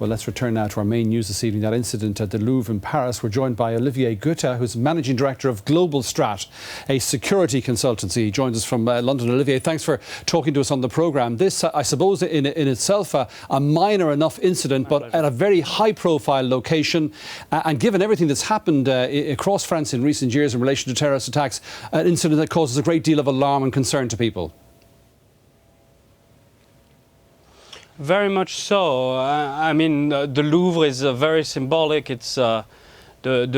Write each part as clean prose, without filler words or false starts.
Well, let's return now to our main news this evening, that incident at the Louvre in Paris. We're joined by Olivier Goethe, who's Managing Director of Global Strat, a security consultancy. He joins us from London. Olivier, thanks for talking to us on the programme. This, I suppose, in itself, a minor enough incident, but at a very high-profile location. And given everything that's happened across France in recent years in relation to terrorist attacks, an incident that causes a great deal of alarm and concern to people. Very much so. I mean, the Louvre is very symbolic. It's the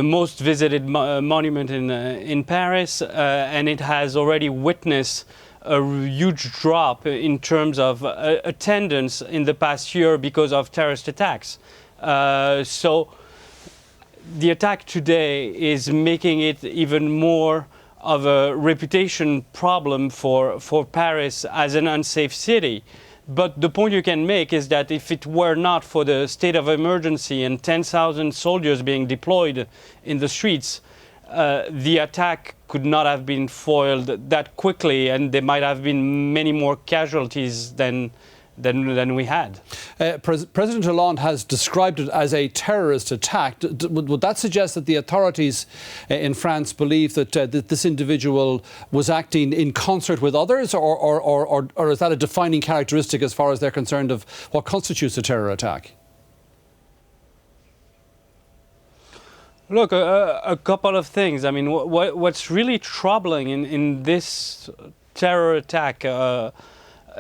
most visited monument in Paris, and it has already witnessed a huge drop in terms of attendance in the past year because of terrorist attacks. So the attack today is making it even more of a reputation problem for Paris as an unsafe city. But the point you can make is that if it were not for the state of emergency and 10,000 soldiers being deployed in the streets, the attack could not have been foiled that quickly, and there might have been many more casualties than we had. President Hollande has described it as a terrorist attack. Would that suggest that the authorities in France believe that this individual was acting in concert with others, or is that a defining characteristic as far as they're concerned of what constitutes a terror attack? Look, a couple of things. I mean, what's really troubling in this terror attack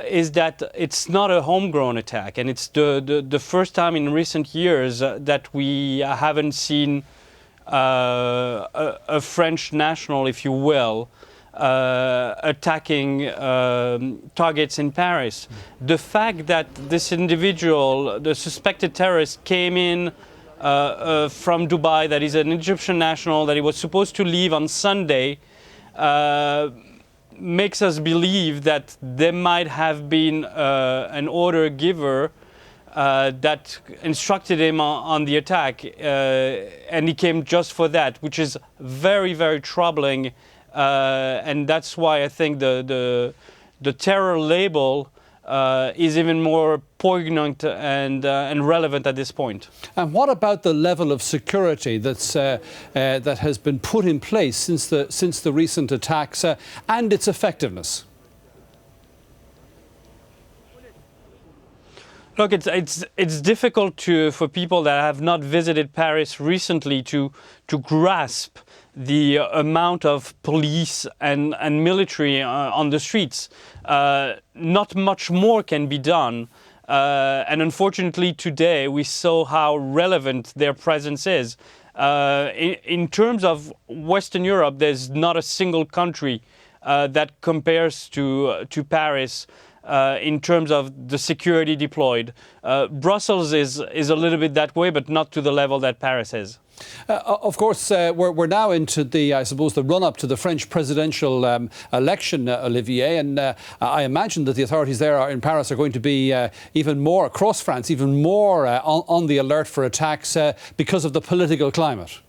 is that it's not a homegrown attack, and it's the first time in recent years that we haven't seen a French national, if you will, attacking targets in Paris. The fact that this individual, the suspected terrorist, came in from Dubai, that is an Egyptian national, that he was supposed to leave on Sunday, makes us believe that there might have been an order giver that instructed him on the attack, and he came just for that, which is very, very troubling, and that's why I think the terror label is even more poignant and relevant at this point. And what about the level of security that has been put in place since the recent attacks and its effectiveness? Look, it's difficult for people that have not visited Paris recently to grasp the amount of police and military on the streets. Not much more can be done. And unfortunately today we saw how relevant their presence is. In terms of Western Europe, there's not a single country that compares to Paris in terms of the security deployed. Brussels is a little bit that way, but not to the level that Paris is. Of course, we're now into I suppose, the run-up to the French presidential election, Olivier, and I imagine that the authorities there in Paris are going to be even more, across France, even more on the alert for attacks because of the political climate.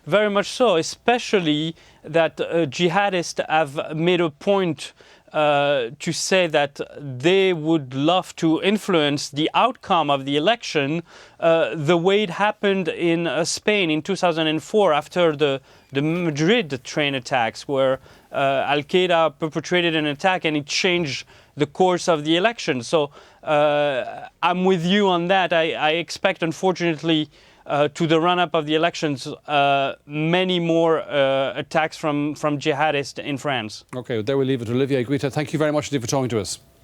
Very much so, especially that jihadists have made a point to say that they would love to influence the outcome of the election the way it happened in Spain in 2004 after the Madrid train attacks, where Al-Qaeda perpetrated an attack and it changed the course of the election. So I'm with you on that. I expect, unfortunately, to the run-up of the elections, many more attacks from jihadists in France. OK, well, there we leave it. Olivier Goethe, thank you very much indeed for talking to us.